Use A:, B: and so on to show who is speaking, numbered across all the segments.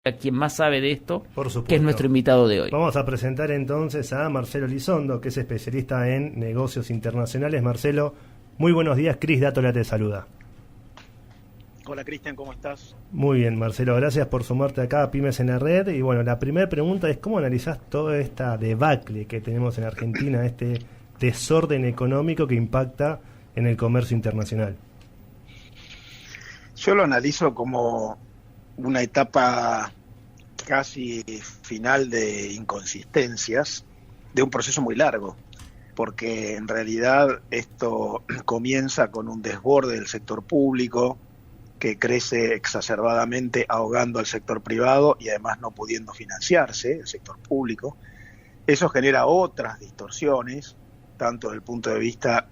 A: a quien más sabe de esto,
B: Por supuesto.
A: que es nuestro invitado de hoy.
B: Vamos a presentar entonces a Marcelo Elizondo, que es especialista en negocios internacionales. Marcelo, muy buenos días. Cris Dátola te saluda.
C: Hola Cristian, ¿cómo estás?
B: Muy bien, Marcelo, gracias por sumarte acá a Pymes en la Red. Y bueno, la primera pregunta es: ¿cómo analizás toda esta debacle que tenemos en Argentina, este desorden económico que impacta en el comercio internacional?
C: Yo lo analizo como una etapa casi final de inconsistencias de un proceso muy largo, porque en realidad esto comienza con un desborde del sector público que crece exacerbadamente ahogando al sector privado y además no pudiendo financiarse el sector público. Eso genera otras distorsiones, tanto desde el punto de vista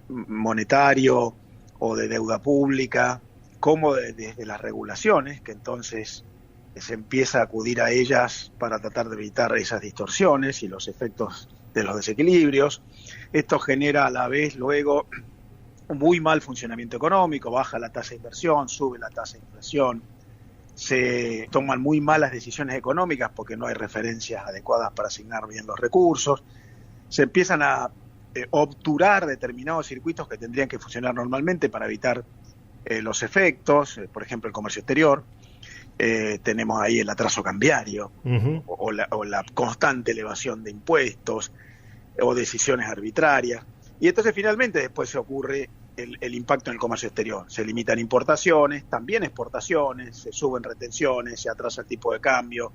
C: monetario o de deuda pública, como desde las regulaciones, que entonces se empieza a acudir a ellas para tratar de evitar esas distorsiones y los efectos de los desequilibrios. Esto genera a la vez luego un muy mal funcionamiento económico, baja la tasa de inversión, sube la tasa de inflación, se toman muy malas decisiones económicas porque no hay referencias adecuadas para asignar bien los recursos, se empiezan a obturar determinados circuitos que tendrían que funcionar normalmente para evitar los efectos, por ejemplo el comercio exterior. Tenemos ahí el atraso cambiario, o la constante elevación de impuestos o decisiones arbitrarias, y entonces finalmente después se ocurre el impacto en el comercio exterior. Se limitan importaciones, también exportaciones, se suben retenciones, se atrasa el tipo de cambio,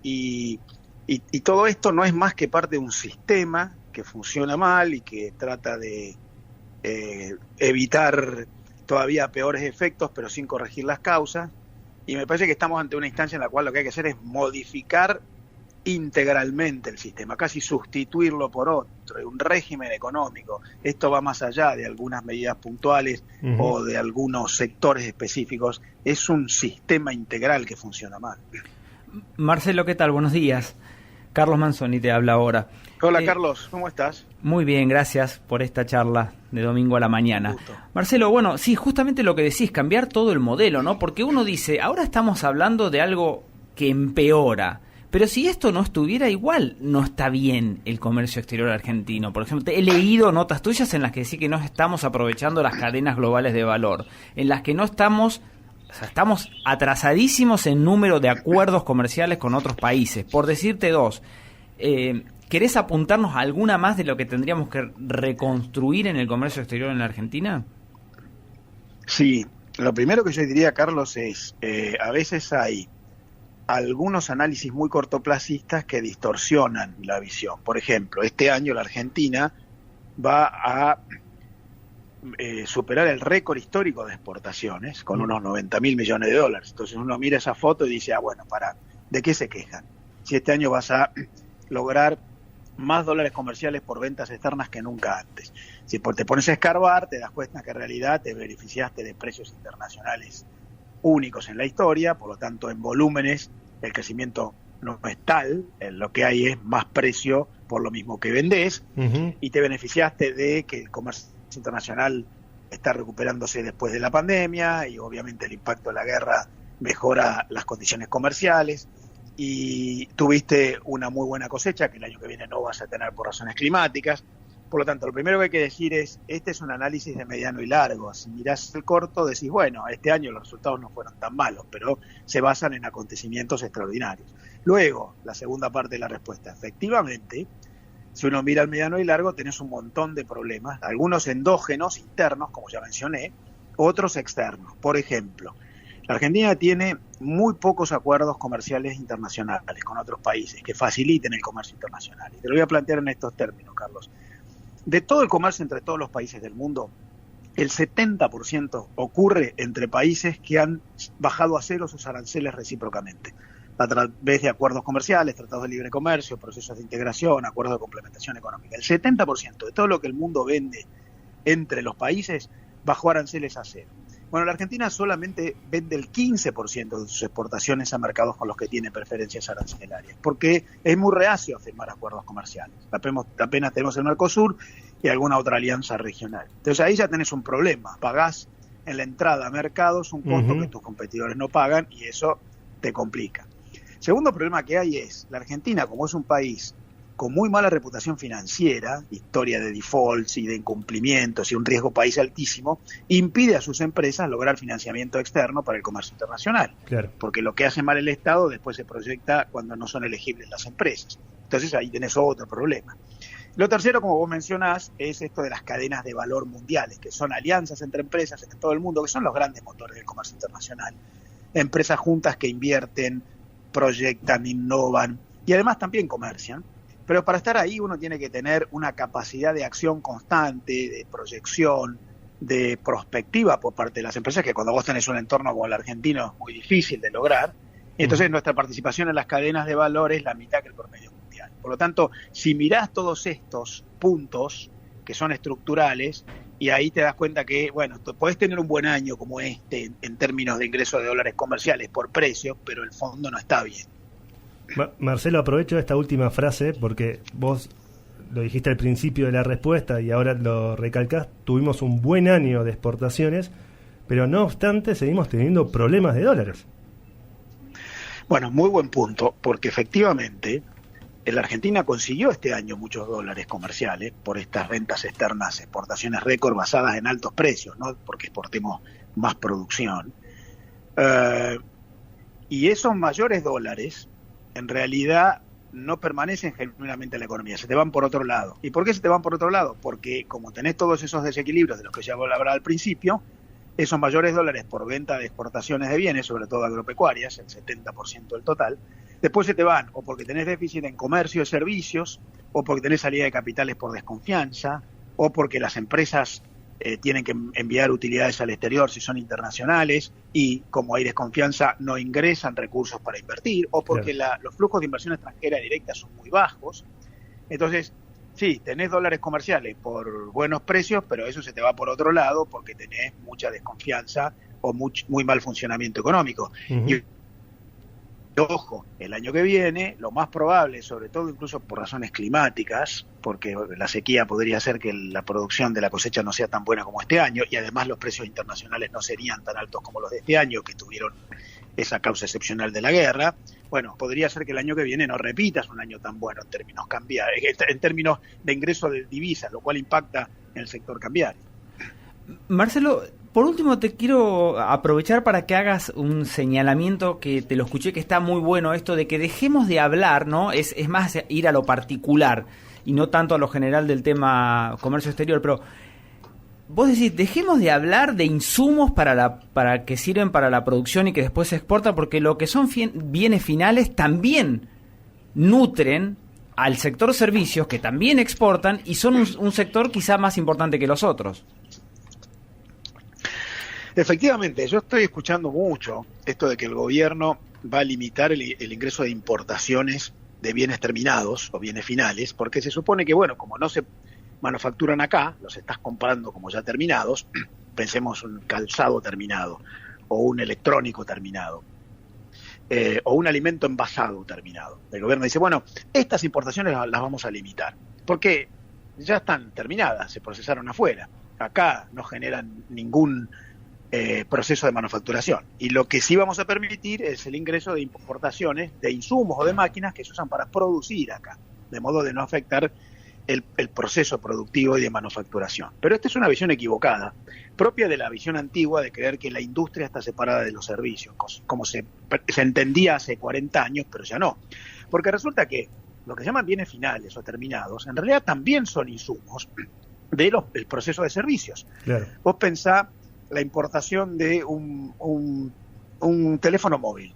C: y todo esto no es más que parte de un sistema que funciona mal y que trata de evitar todavía peores efectos, pero sin corregir las causas. Y me parece que estamos ante una instancia en la cual lo que hay que hacer es modificar integralmente el sistema, casi sustituirlo por otro, un régimen económico. Esto va más allá de algunas medidas puntuales o de algunos sectores específicos. Es un sistema integral que funciona mal.
A: Marcelo, ¿qué tal? Buenos días. Carlos Manzoni te habla ahora.
C: Hola Carlos, ¿cómo estás?
A: Muy bien, gracias por esta charla de domingo a la mañana. Marcelo, bueno, sí, justamente lo que decís, cambiar todo el modelo, ¿no? Porque uno dice, ahora estamos hablando de algo que empeora, pero si esto no estuviera igual, no está bien el comercio exterior argentino. Por ejemplo, he leído notas tuyas en las que decís que no estamos aprovechando las cadenas globales de valor, en las que no estamos... O sea, estamos atrasadísimos en número de acuerdos comerciales con otros países. Por decirte dos, ¿querés apuntarnos a alguna más de lo que tendríamos que reconstruir en el comercio exterior en la Argentina?
C: Sí, lo primero que yo diría, Carlos, es a veces hay algunos análisis muy cortoplacistas que distorsionan la visión. Por ejemplo, este año la Argentina va a superar el récord histórico de exportaciones con unos 90.000 millones de dólares. Entonces uno mira esa foto y dice, bueno, ¿de qué se quejan? Si este año vas a lograr más dólares comerciales por ventas externas que nunca antes. Si te pones a escarbar, te das cuenta que en realidad te beneficiaste de precios internacionales únicos en la historia, por lo tanto en volúmenes el crecimiento no es tal, lo que hay es más precio por lo mismo que vendés, y te beneficiaste de que el comercio internacional está recuperándose después de la pandemia y obviamente el impacto de la guerra mejora las condiciones comerciales, y tuviste una muy buena cosecha que el año que viene no vas a tener por razones climáticas. Por lo tanto, lo primero que hay que decir es, este es un análisis de mediano y largo. Si mirás el corto, decís, bueno, este año los resultados no fueron tan malos, pero se basan en acontecimientos extraordinarios. Luego, la segunda parte de la respuesta. Efectivamente, si uno mira el mediano y largo, tenés un montón de problemas, algunos endógenos, internos, como ya mencioné, otros externos. Por ejemplo, la Argentina tiene muy pocos acuerdos comerciales internacionales con otros países que faciliten el comercio internacional. Y te lo voy a plantear en estos términos, Carlos. De todo el comercio entre todos los países del mundo, el 70% ocurre entre países que han bajado a cero sus aranceles recíprocamente, a través de acuerdos comerciales, tratados de libre comercio, procesos de integración, acuerdos de complementación económica. El 70% de todo lo que el mundo vende entre los países bajó aranceles a cero. Bueno, la Argentina solamente vende el 15% de sus exportaciones a mercados con los que tiene preferencias arancelarias, porque es muy reacio a firmar acuerdos comerciales. Apenas tenemos el Mercosur y alguna otra alianza regional. Entonces ahí ya tenés un problema. Pagás en la entrada a mercados un costo que tus competidores no pagan, y eso te complica. Segundo problema que hay es, la Argentina, como es un país con muy mala reputación financiera, historia de defaults y de incumplimientos y un riesgo país altísimo, impide a sus empresas lograr financiamiento externo para el comercio internacional.
B: Claro.
C: Porque lo que hace mal el Estado después se proyecta cuando no son elegibles las empresas. Entonces ahí tenés otro problema. Lo tercero, como vos mencionás, es esto de las cadenas de valor mundiales, que son alianzas entre empresas en todo el mundo, que son los grandes motores del comercio internacional. Empresas juntas que invierten, proyectan, innovan y además también comercian. Pero para estar ahí uno tiene que tener una capacidad de acción constante, de proyección, de prospectiva por parte de las empresas, que cuando vos tenés un entorno como el argentino es muy difícil de lograr. Entonces nuestra participación en las cadenas de valor es la mitad que el promedio mundial. Por lo tanto, si mirás todos estos puntos que son estructurales, y ahí te das cuenta que, bueno, podés tener un buen año como este en términos de ingresos de dólares comerciales por precio, pero el fondo no está bien.
B: Marcelo, aprovecho esta última frase porque vos lo dijiste al principio de la respuesta y ahora lo recalcás. Tuvimos un buen año de exportaciones, pero no obstante seguimos teniendo problemas de dólares.
C: Bueno, muy buen punto, porque efectivamente la Argentina consiguió este año muchos dólares comerciales por estas ventas externas, exportaciones récord basadas en altos precios, no porque exportemos más producción. Y esos mayores dólares en realidad no permanecen genuinamente en la economía, se te van por otro lado. ¿Y por qué se te van por otro lado? Porque como tenés todos esos desequilibrios de los que ya hablaba al principio, esos mayores dólares por venta de exportaciones de bienes, sobre todo agropecuarias, el 70% del total, después se te van o porque tenés déficit en comercio y servicios, o porque tenés salida de capitales por desconfianza, o porque las empresas tienen que enviar utilidades al exterior si son internacionales y como hay desconfianza no ingresan recursos para invertir, o porque los flujos de inversión extranjera directa son muy bajos. Entonces, sí, tenés dólares comerciales por buenos precios, pero eso se te va por otro lado porque tenés mucha desconfianza o muy mal funcionamiento económico. Y ojo, el año que viene, lo más probable, sobre todo incluso por razones climáticas, porque la sequía podría hacer que la producción de la cosecha no sea tan buena como este año, y además los precios internacionales no serían tan altos como los de este año, que tuvieron esa causa excepcional de la guerra. Bueno, podría ser que el año que viene no repitas un año tan bueno en términos de ingreso de divisas, lo cual impacta en el sector cambiario.
A: Marcelo, por último te quiero aprovechar para que hagas un señalamiento que te lo escuché que está muy bueno, esto de que dejemos de hablar, ¿no? Es más ir a lo particular y no tanto a lo general del tema comercio exterior, pero vos decís, dejemos de hablar de insumos para que sirven para la producción y que después se exporta, porque lo que son bienes finales también nutren al sector servicios, que también exportan y son un sector quizá más importante que los otros.
C: Efectivamente, yo estoy escuchando mucho esto de que el gobierno va a limitar el ingreso de importaciones de bienes terminados o bienes finales, porque se supone que, bueno, como no se manufacturan acá, los estás comprando como ya terminados, pensemos un calzado terminado, o un electrónico terminado, o un alimento envasado terminado. El gobierno dice, bueno, estas importaciones las vamos a limitar, porque ya están terminadas, se procesaron afuera, acá no generan ningún proceso de manufacturación. Y lo que sí vamos a permitir es el ingreso de importaciones de insumos o de máquinas que se usan para producir acá, de modo de no afectar el proceso productivo y de manufacturación. Pero esta es una visión equivocada, propia de la visión antigua de creer que la industria está separada de los servicios, como se entendía hace 40 años, pero ya no. Porque resulta que lo que se llaman bienes finales o terminados, en realidad también son insumos del proceso de servicios. Claro. Vos pensá la importación de un teléfono móvil,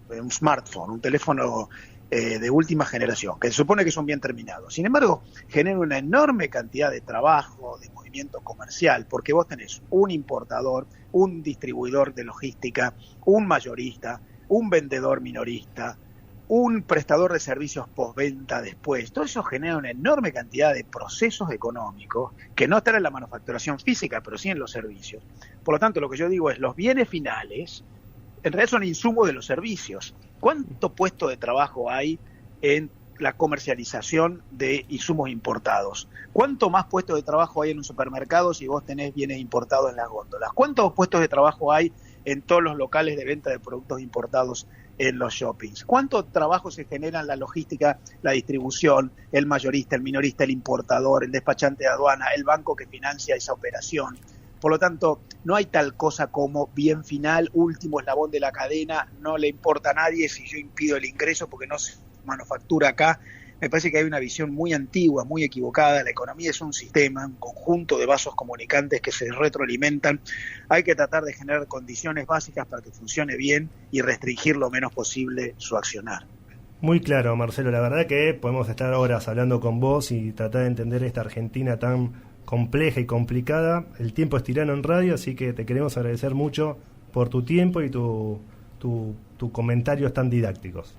C: un smartphone, un teléfono de última generación, que se supone que es un bien terminado. Sin embargo, genera una enorme cantidad de trabajo, de movimiento comercial, porque vos tenés un importador, un distribuidor de logística, un mayorista, un vendedor minorista, un prestador de servicios postventa después. Todo eso genera una enorme cantidad de procesos económicos que no están en la manufacturación física, pero sí en los servicios. Por lo tanto, lo que yo digo es, los bienes finales en realidad son insumos de los servicios. ¿Cuánto puesto de trabajo hay en la comercialización de insumos importados? ¿Cuánto más puestos de trabajo hay en un supermercado si vos tenés bienes importados en las góndolas? ¿Cuántos puestos de trabajo hay en todos los locales de venta de productos importados en los shoppings. ¿Cuánto trabajo se genera en la logística, la distribución, el mayorista, el minorista, el importador, el despachante de aduana, el banco que financia esa operación? Por lo tanto, no hay tal cosa como bien final, último eslabón de la cadena, no le importa a nadie si yo impido el ingreso porque no se manufactura acá. Me parece que hay una visión muy antigua, muy equivocada. La economía es un sistema, un conjunto de vasos comunicantes que se retroalimentan. Hay que tratar de generar condiciones básicas para que funcione bien y restringir lo menos posible su accionar.
B: Muy claro, Marcelo. La verdad que podemos estar horas hablando con vos y tratar de entender esta Argentina tan compleja y complicada. El tiempo es tirano en radio, así que te queremos agradecer mucho por tu tiempo y tu comentarios tan didácticos.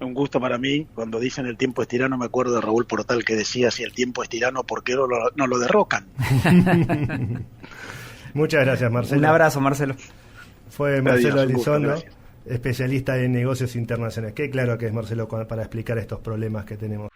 C: Un gusto para mí. Cuando dicen el tiempo es tirano, me acuerdo de Raúl Portal que decía, si el tiempo es tirano, ¿por qué no lo derrocan?
B: Muchas gracias, Marcelo.
A: Un abrazo, Marcelo.
B: Fue Marcelo Elizondo, especialista en negocios internacionales. Qué claro que es Marcelo para explicar estos problemas que tenemos.